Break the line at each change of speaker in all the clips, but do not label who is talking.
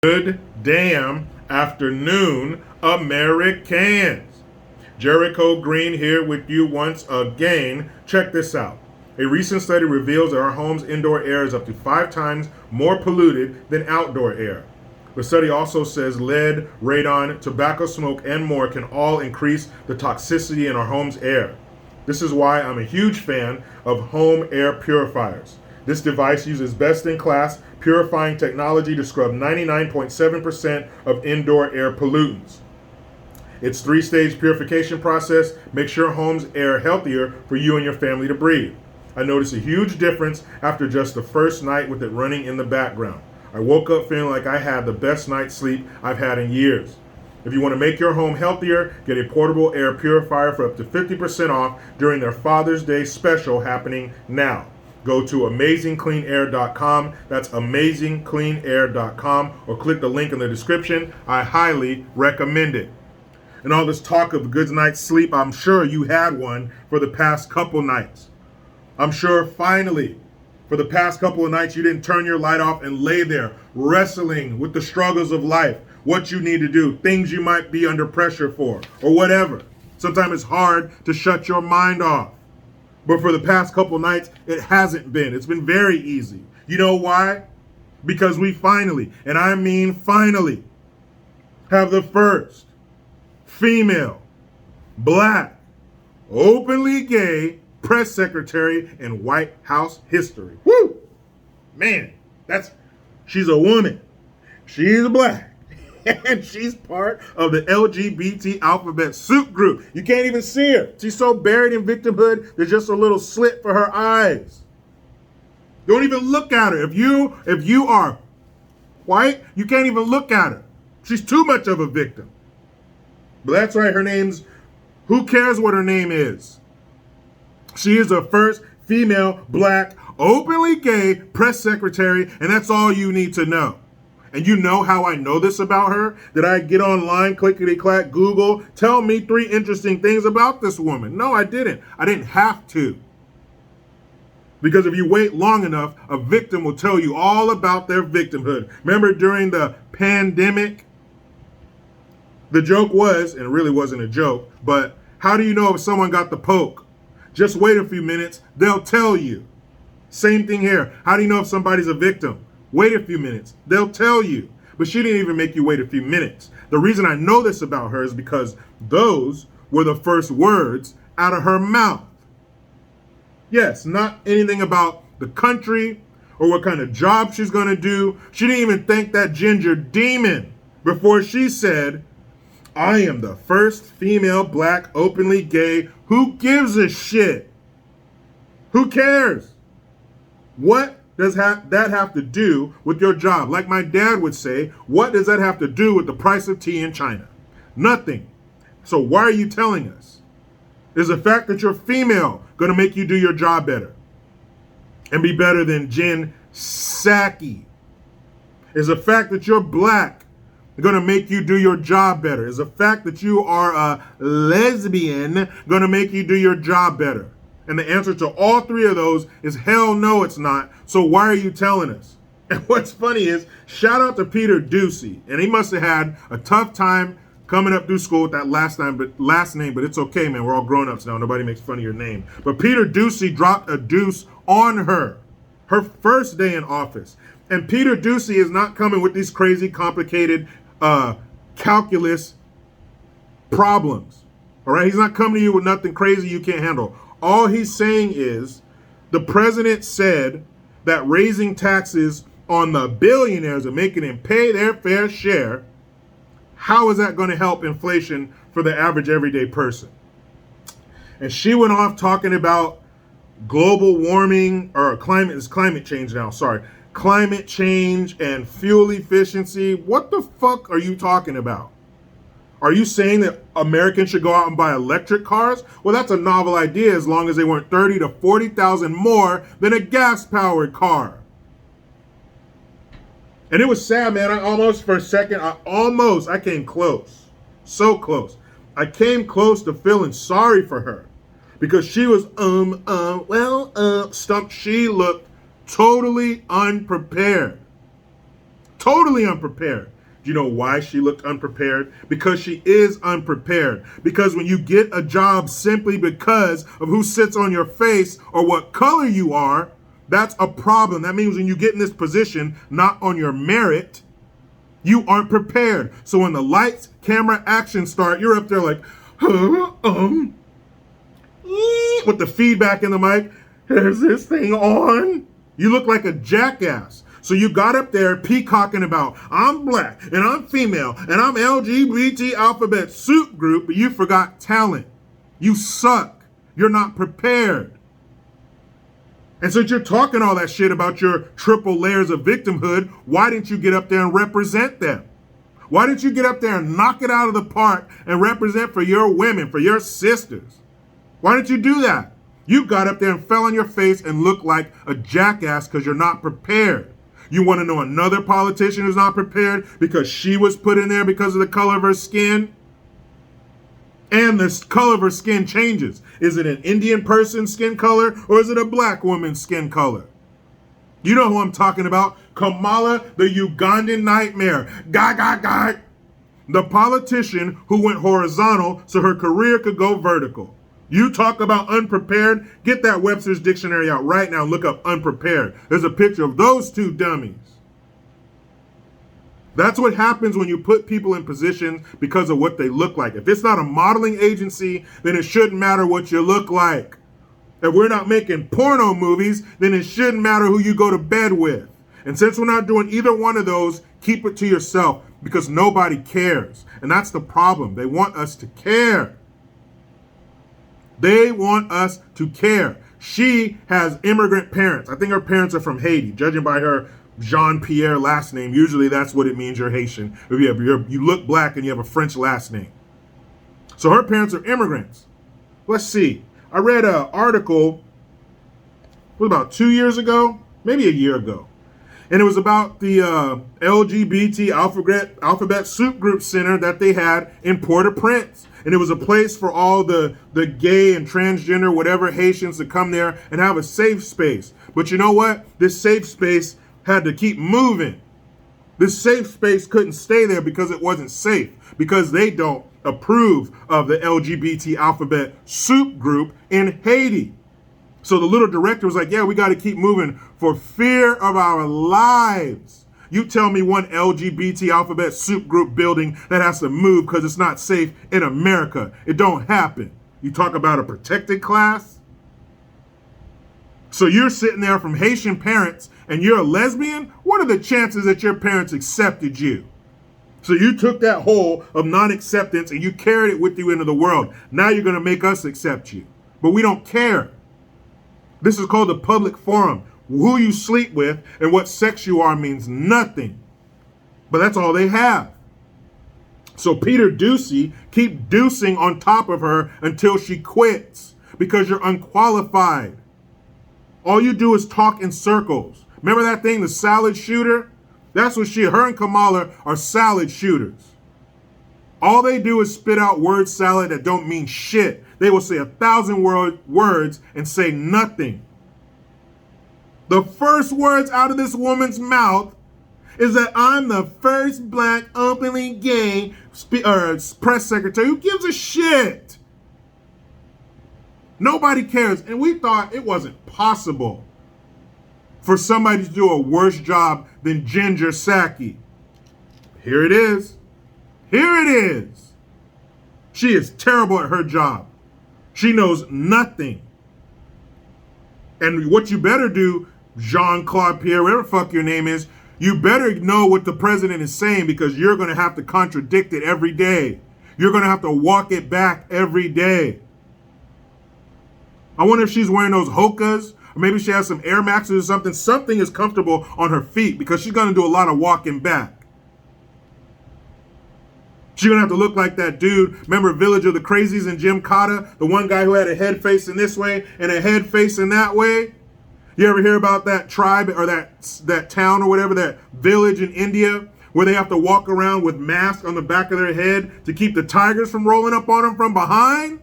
Good damn afternoon, Americans. Jericho Green here with you once again. Check this out. A recent study reveals that our home's indoor air is up to 5 times more polluted than outdoor air. The study also says lead, radon, tobacco smoke, and more can all increase the toxicity in our home's air. This is why I'm a huge fan of home air purifiers. This device uses best-in-class purifying technology to scrub 99.7% of indoor air pollutants. Its 3-stage purification process makes your home's air healthier for you and your family to breathe. I noticed a huge difference after just the first night with it running in the background. I woke up feeling like I had the best night's sleep I've had in years. If you want to make your home healthier, get a portable air purifier for up to 50% off during their Father's Day special happening now. Go to amazingcleanair.com. That's amazingcleanair.com, or click the link in the description. I highly recommend it. And all this talk of a good night's sleep, I'm sure you had one for the past couple nights. I'm sure finally, for the past couple of nights, you didn't turn your light off and lay there wrestling with the struggles of life, what you need to do, things you might be under pressure for, or whatever. Sometimes it's hard to shut your mind off. But for the past couple nights, it hasn't been. It's been very easy. You know why? Because we finally, and I mean finally, have the first female, black, openly gay press secretary in White House history. Woo! Man, she's a woman. She's black. And she's part of the LGBT alphabet soup group. You can't even see her. She's so buried in victimhood, there's just a little slit for her eyes. Don't even look at her. If you are white, you can't even look at her. She's too much of a victim. But that's right, who cares what her name is? She is the first female, black, openly gay press secretary, and that's all you need to know. And you know how I know this about her? Did I get online, clickety-clack, Google, tell me 3 interesting things about this woman? No, I didn't. I didn't have to. Because if you wait long enough, a victim will tell you all about their victimhood. Remember during the pandemic? The joke was, and it really wasn't a joke, but how do you know if someone got the poke? Just wait a few minutes, they'll tell you. Same thing here. How do you know if somebody's a victim? Wait a few minutes. They'll tell you. But she didn't even make you wait a few minutes. The reason I know this about her is because those were the first words out of her mouth. Yes, not anything about the country or what kind of job she's going to do. She didn't even thank that ginger demon before she said, I am the first female, black, openly gay. Who gives a shit? Who cares? What does that have to do with your job? Like my dad would say, what does that have to do with the price of tea in China? Nothing. So why are you telling us? Is the fact that you're female going to make you do your job better and be better than Jen Psaki? Is the fact that you're black going to make you do your job better? Is the fact that you are a lesbian going to make you do your job better? And the answer to all 3 of those is hell no, it's not. So why are you telling us? And what's funny is, shout out to Peter Ducey. And he must have had a tough time coming up through school with that last name, but it's okay, man. We're all grown-ups now. Nobody makes fun of your name. But Peter Ducey dropped a deuce on her first day in office. And Peter Ducey is not coming with these crazy, complicated calculus problems. All right? He's not coming to you with nothing crazy you can't handle. All he's saying is the president said that raising taxes on the billionaires and making them pay their fair share, how is that going to help inflation for the average everyday person? And she went off talking about global warming, or climate change now, sorry. Climate change and fuel efficiency. What the fuck are you talking about? Are you saying that Americans should go out and buy electric cars? Well, that's a novel idea as long as they weren't 30 to 40,000 more than a gas-powered car. And it was sad, man. For a second, I came close. So close. I came close to feeling sorry for her because she was, stumped. She looked totally unprepared. Totally unprepared. Do you know why she looked unprepared? Because she is unprepared. Because when you get a job simply because of who sits on your face or what color you are, that's a problem. That means when you get in this position, not on your merit, you aren't prepared. So when the lights, camera, action start, you're up there like, with the feedback in the mic. Is this thing on? You look like a jackass. So you got up there peacocking about, I'm black and I'm female and I'm LGBT alphabet soup group, but you forgot talent. You suck. You're not prepared. And since you're talking all that shit about your triple layers of victimhood, why didn't you get up there and represent them? Why didn't you get up there and knock it out of the park and represent for your women, for your sisters? Why didn't you do that? You got up there and fell on your face and looked like a jackass because you're not prepared. You want to know another politician who's not prepared because she was put in there because of the color of her skin? And the color of her skin changes. Is it an Indian person's skin color or is it a black woman's skin color? You know who I'm talking about. Kamala, the Ugandan nightmare. Guy. The politician who went horizontal so her career could go vertical. You talk about unprepared, get that Webster's Dictionary out right now and look up unprepared. There's a picture of those two dummies. That's what happens when you put people in positions because of what they look like. If it's not a modeling agency, then it shouldn't matter what you look like. If we're not making porno movies, then it shouldn't matter who you go to bed with. And since we're not doing either one of those, keep it to yourself because nobody cares. And that's the problem. They want us to care. They want us to care. She has immigrant parents. I think her parents are from Haiti, judging by her Jean-Pierre last name. Usually that's what it means you're Haitian. If you look black and you have a French last name. So her parents are immigrants. Let's see. I read an article, about 2 years ago? Maybe a year ago. And it was about the LGBT alphabet soup group center that they had in Port-au-Prince. And it was a place for all the gay and transgender, whatever Haitians to come there and have a safe space. But you know what? This safe space had to keep moving. This safe space couldn't stay there because it wasn't safe, because they don't approve of the LGBT alphabet soup group in Haiti. So the little director was like, yeah, we got to keep moving for fear of our lives. You tell me one LGBT alphabet soup group building that has to move because it's not safe in America. It don't happen. You talk about a protected class? So you're sitting there from Haitian parents and you're a lesbian? What are the chances that your parents accepted you? So you took that hole of non-acceptance and you carried it with you into the world. Now you're going to make us accept you. But we don't care. This is called a public forum. Who you sleep with and what sex you are means nothing. But that's all they have. So Peter Ducey, keep deucing on top of her until she quits because you're unqualified. All you do is talk in circles. Remember that thing, the salad shooter? That's what her and Kamala are salad shooters. All they do is spit out word salad that don't mean shit. They will say 1,000 words and say nothing. The first words out of this woman's mouth is that I'm the first black openly gay press secretary. Who gives a shit? Nobody cares. And we thought it wasn't possible for somebody to do a worse job than Ginger Psaki. Here it is. Here it is. She is terrible at her job. She knows nothing. And what you better do, Jean-Claude Pierre, whatever the fuck your name is, you better know what the president is saying because you're going to have to contradict it every day. You're going to have to walk it back every day. I wonder if she's wearing those Hokas, or maybe she has some Air Maxes or something. Something is comfortable on her feet because she's going to do a lot of walking back. She's going to have to look like that dude. Remember Village of the Crazies and Jim Cotta? The one guy who had a head facing this way and a head facing that way? You ever hear about that tribe or that town or whatever, that village in India where they have to walk around with masks on the back of their head to keep the tigers from rolling up on them from behind?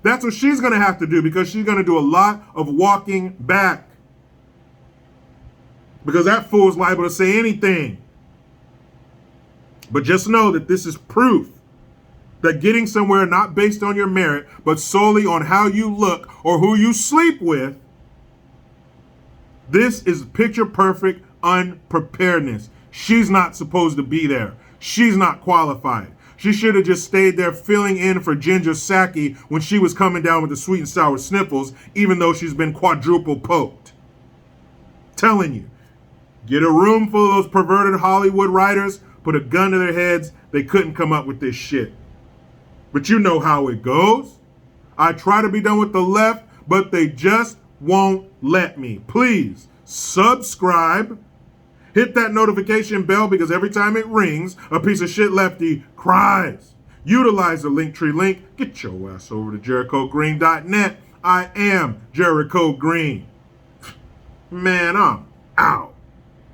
That's what she's going to have to do because she's going to do a lot of walking back. Because that fool's liable to say anything. But just know that this is proof that getting somewhere not based on your merit, but solely on how you look or who you sleep with, this is picture perfect unpreparedness. She's not supposed to be there. She's not qualified. She should have just stayed there filling in for Ginger Saki when she was coming down with the sweet and sour sniffles, even though she's been quadruple poked. Telling you, get a room full of those perverted Hollywood writers, put a gun to their heads, they couldn't come up with this shit. But you know how it goes. I try to be done with the left, but they just won't let me. Please subscribe. Hit that notification bell because every time it rings, a piece of shit lefty cries. Utilize the Linktree link. Get your ass over to JerichoGreen.net. I am Jericho Green. Man, I'm out.